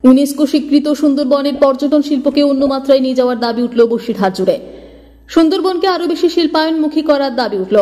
UNESCO স্বীকৃত সুন্দরবনের পর্যটন শিল্পকে অন্য মাত্রায় নিয়ে যাওয়ার দাবি উঠল বসিরহাট জুড়ে। সুন্দরবনকে আরো বেশি শিল্পায়নমুখী করার দাবি উঠল।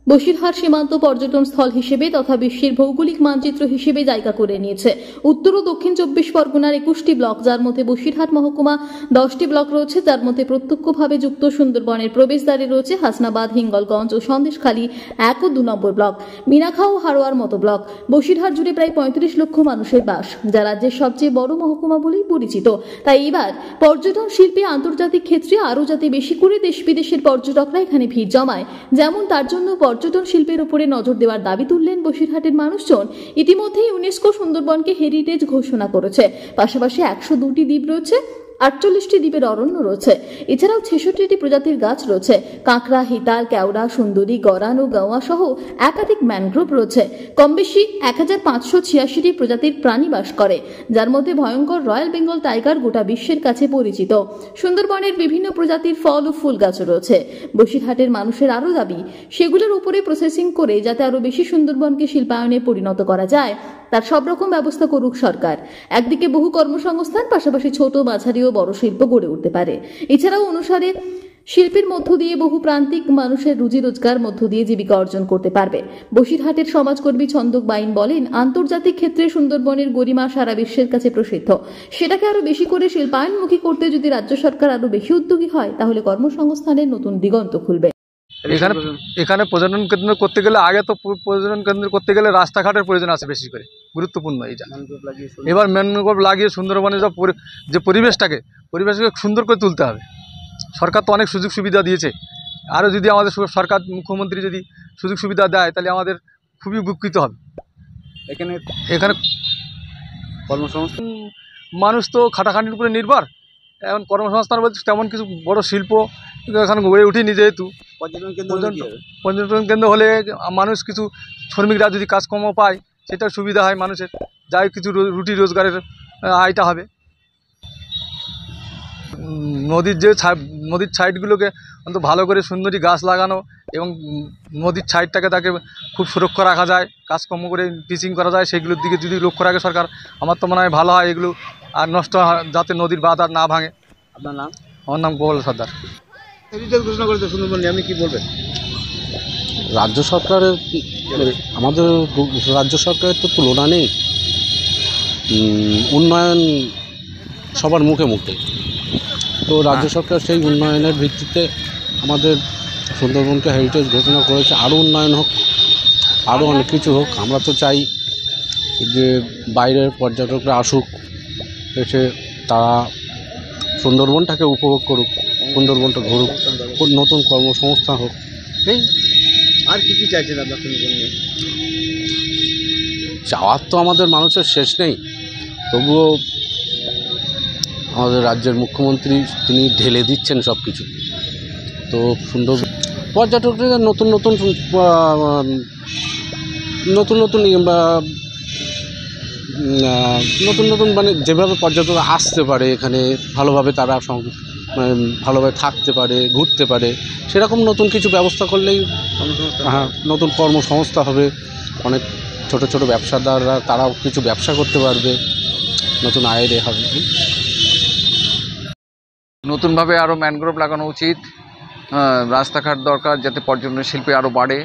বসিরহাট সীমান্ত পর্যটন স্থল হিসেবে তথা বিশ্বের ভৌগোলিক মানচিত্র হিসেবে জায়গা করে নিয়েছে। উত্তর ও দক্ষিণ 24 পরগনার 21টি ব্লক, যার মধ্যে বসিরহাট মহকুমা 10টি ব্লক রয়েছে, যার মধ্যে প্রত্যক্ষভাবে যুক্ত সুন্দরবনের প্রবেশদ্বারে রয়েছে হাসনাবাদ, হিঙ্গলগঞ্জ ও সন্দেশখালী 1 ও 2 নম্বর ব্লক, মিনাখা ও হারোয়ার মতো ব্লক। বসিরহাট জুড়ে প্রায় 35 লক্ষ মানুষের বাস, যা রাজ্যের সবচেয়ে বড় মহকুমা বলেই পরিচিত। তাই এবার পর্যটন শিল্পে আন্তর্জাতিক ক্ষেত্রে আরও যাতে বেশি করে দেশ বিদেশের পর্যটকরা এখানে ভিড় জমায়, যেমন তার জন্য পর্যটন শিল্পের উপরে নজর দেওয়ার দাবি তুললেন বসিরহাটের মানুষজন। ইতিমধ্যে ইউনেস্কো সুন্দরবনকে হেরিটেজ ঘোষণা করেছে। পাশাপাশি 102টি দ্বীপ রয়েছে, 48টি দ্বীপের অরণ্য রয়েছে। এছাড়াও 66টি প্রজাতির গাছ রয়েছে। কাঁকড়া, হিতাল, কেওড়া, সুন্দরী, গরান ও গাওয়া সহ একাধিক ম্যানগ্রোভ রয়েছে। কম বেশি 1586টি প্রজাতির প্রাণী বাস করে, যার মধ্যে ভয়ঙ্কর রয়্যাল বেঙ্গল টাইগার গোটা বিশ্বের কাছে পরিচিত। সুন্দরবনের বিভিন্ন প্রজাতির ফল ও ফুল গাছ রয়েছে। বসিরহাটের মানুষের আরও দাবি, সেগুলোর উপরে প্রসেসিং করে যাতে আরও বেশি সুন্দরবনকে শিল্পায়নে পরিণত করা যায়, তার সব রকম ব্যবস্থা করুক সরকার। একদিকে বহু কর্মসংস্থান, পাশাপাশি ছোট, মাঝারি ও বড় শিল্প গড়ে উঠতে পারে। এছাড়াও অনুসারে শিল্পের মধ্য দিয়ে বহু প্রান্তিক মানুষের রুজি রোজগার মধ্য দিয়ে জীবিকা অর্জন করতে পারবে। বসিরহাটের সমাজকর্মী ছন্দক বাইন বলেন, আন্তর্জাতিক ক্ষেত্রে সুন্দরবনের গরিমা সারা বিশ্বের কাছে প্রসিদ্ধ। সেটাকে আরো বেশি করে শিল্পায়নমুখী করতে যদি রাজ্য সরকার আরো বেশি উদ্যোগী হয়, তাহলে কর্মসংস্থানের নতুন দিগন্ত খুলবে। এখানে পর্যটন কেন্দ্র করতে গেলে আগে তো পর্যটন কেন্দ্র করতে গেলে রাস্তাঘাটের প্রয়োজন আছে বেশি করে, গুরুত্বপূর্ণ এইটা। এবার ম্যানগ্রোভ লাগিয়ে সুন্দরবনের যে পরিবেশকে সুন্দর করে তুলতে হবে। সরকার তো অনেক সুযোগ সুবিধা দিয়েছে, আরও যদি আমাদের সরকার, মুখ্যমন্ত্রী যদি সুযোগ সুবিধা দেয়, তাহলে আমাদের খুবই উপকৃত হবে। এখানে কর্মসংস্থান, মানুষ তো খাটাখাটির উপরে নির্ভর। এখন কর্মসংস্থান বলতে তেমন কিছু বড় শিল্প এখানে গড়ে উঠেনি। যেহেতু পর্যটন কেন্দ্র হলে মানুষ কিছু শ্রমিকরা যদি কাজকর্ম পায়, সেটার সুবিধা হয় মানুষের, যাই কিছু রুটি রোজগারের আয়টা হবে। নদীর সাইডগুলোকে অন্তত ভালো করে সুন্দরী গাছ লাগানো এবং নদীর সাইডটাকে তাকে খুব সুরক্ষা রাখা যায়, কাজকর্ম করে পিচিং করা যায়, সেগুলোর দিকে যদি লক্ষ্য রাখে সরকার, আমার তো মনে হয় ভালো হয়। এগুলো আর নষ্ট যাতে নদীর বাঁধ আর না ভাঙে। আপনার নাম? আমার নাম গোপাল সর্দার। ঘোষণা করেছে সুন্দরবন নিয়ে, আপনি কি বলবেন? রাজ্য সরকারের, আমাদের রাজ্য সরকারের তো তুলনা নেই। উন্নয়ন সবার মুখে মুখে, তো রাজ্য সরকার সেই উন্নয়নের ভিত্তিতে আমাদের সুন্দরবনকে হেরিটেজ ঘোষণা করেছে। আরও উন্নয়ন হোক, আরও অনেক কিছু হোক। আমরা তো চাই যে বাইরের পর্যটকরা আসুক, এসে তারা সুন্দরবনটাকে উপভোগ করুক, সুন্দরবনটা ঘুরুক, নতুন কর্মসংস্থান হোক। এই আর কি কি চাইছেন আপনার সুন্দরবন নিয়ে? চাওয়ার তো আমাদের মানুষের শেষ নেই, তবুও আমাদের রাজ্যের মুখ্যমন্ত্রী তিনি ঢেলে দিচ্ছেন সব কিছু। তো সুন্দর পর্যটকরা নতুন নতুন মানে যেভাবে পর্যটক আসতে পারে এখানে, ভালোভাবে তারা ভালোভাবে থাকতে পারে, ঘুরতে পারে, সেরকম নতুন কিছু ব্যবস্থা করলেই নতুন কর্মসংস্থা হবে। অনেক ছোট ছোট ব্যবসাদাররা তারাও কিছু ব্যবসা করতে পারবে, নতুন আয়ের হবে। নতুনভাবে আরও ম্যানগ্রোভ লাগানো উচিত, রাস্তাঘাট দরকার যাতে পর্যটন শিল্পে আরও বাড়ে,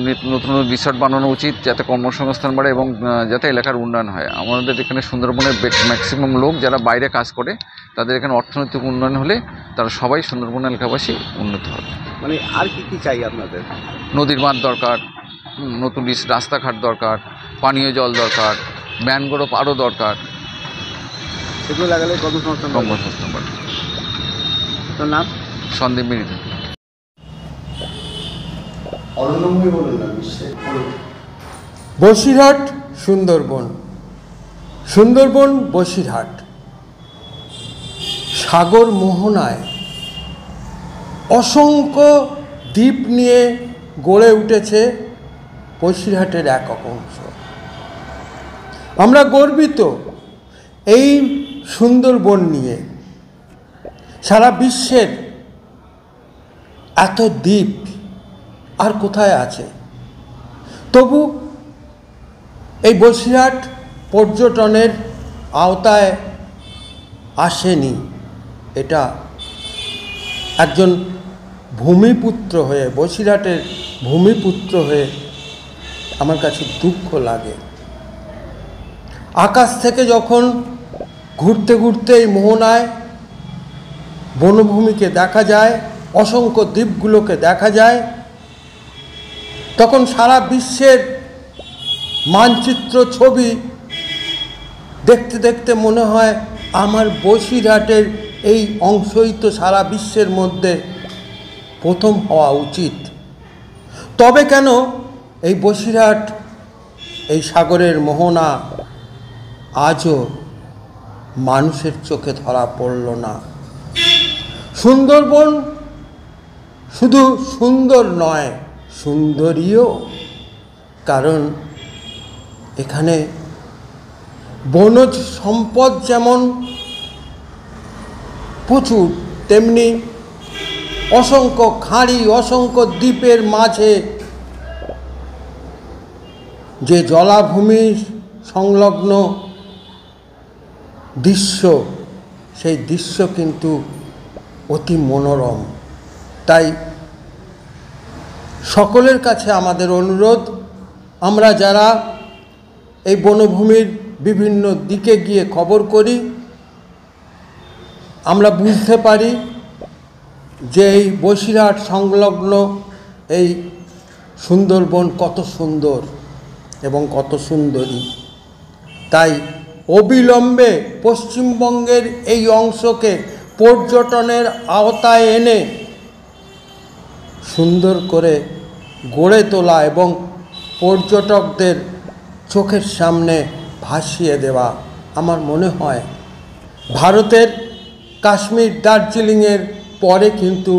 নতুন নতুন রিসর্ট বানানো উচিত যাতে কর্মসংস্থান বাড়ে এবং যাতে এলাকার উন্নয়ন হয়। আমাদের এখানে সুন্দরবনের ম্যাক্সিমাম লোক যারা বাইরে কাজ করে, তাদের এখানে অর্থনৈতিক উন্নয়ন হলে তারা সবাই সুন্দরবন এলাকাবাসী উন্নত হবে। মানে আর কি কি চাই আপনাদের? নদীর বাঁধ দরকার, নতুন রাস্তাঘাট দরকার, পানীয় জল দরকার, ম্যানগ্রোভ আরও দরকার। সেগুলো লাগালে কর্মসংস্থান বাড়ে। আপনার নাম? সন্দীপ মিরিদা। বসিরহাট সুন্দরবন, সুন্দরবন বসিরহাট, সাগর মোহনায় অসংখ্য দ্বীপ নিয়ে গড়ে উঠেছে বসিরহাটের এক অংশ। আমরা গর্বিত এই সুন্দরবন নিয়ে। সারা বিশ্বের এত দ্বীপ আর কোথায় আছে? তবু এই বসিরহাট পর্যটনের আওতায় আসেনি, এটা একজন ভূমিপুত্র হয়ে, বসিরহাটের ভূমিপুত্র হয়ে আমার কাছে দুঃখ লাগে। আকাশ থেকে যখন ঘুরতে ঘুরতে এই মোহনায় বনভূমিকে দেখা যায়, অসংখ্য দ্বীপগুলোকে দেখা যায়, তখন সারা বিশ্বের মানচিত্র ছবি দেখতে দেখতে মনে হয় আমার বসিরহাটের এই অংশই তো সারা বিশ্বের মধ্যে প্রথম হওয়া উচিত। তবে কেন এই বসিরহাট, এই সাগরের মোহনা আজও মানুষের চোখে ধরা পড়ল না? সুন্দরবন শুধু সুন্দর নয়, সুন্দরীও, কারণ এখানে বনজ সম্পদ যেমন প্রচুর, তেমনি অসংখ্য খাঁড়ি, অসংখ্য দ্বীপের মাঝে যে জলাভূমি সংলগ্ন দৃশ্য, সেই দৃশ্য কিন্তু অতি মনোরম। তাই সকলের কাছে আমাদের অনুরোধ, আমরা যারা এই বনভূমির বিভিন্ন দিকে গিয়ে খবর করি, আমরা বুঝতে পারি যে এই বসিরহাট সংলগ্ন এই সুন্দরবন কত সুন্দর এবং কত সুন্দরী। তাই অবিলম্বে পশ্চিমবঙ্গের এই অংশকে পর্যটনের আওতায় এনে সুন্দর করে গড়ে তোলা এবং পর্যটকদের চোখের সামনে ভাসিয়ে দেওয়া, আমার মনে হয় ভারতের কাশ্মীর, দার্জিলিংয়ের পরে কিন্তু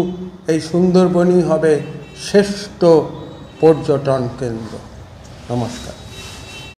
এই সুন্দরবনই হবে শ্রেষ্ঠ পর্যটন কেন্দ্র। নমস্কার।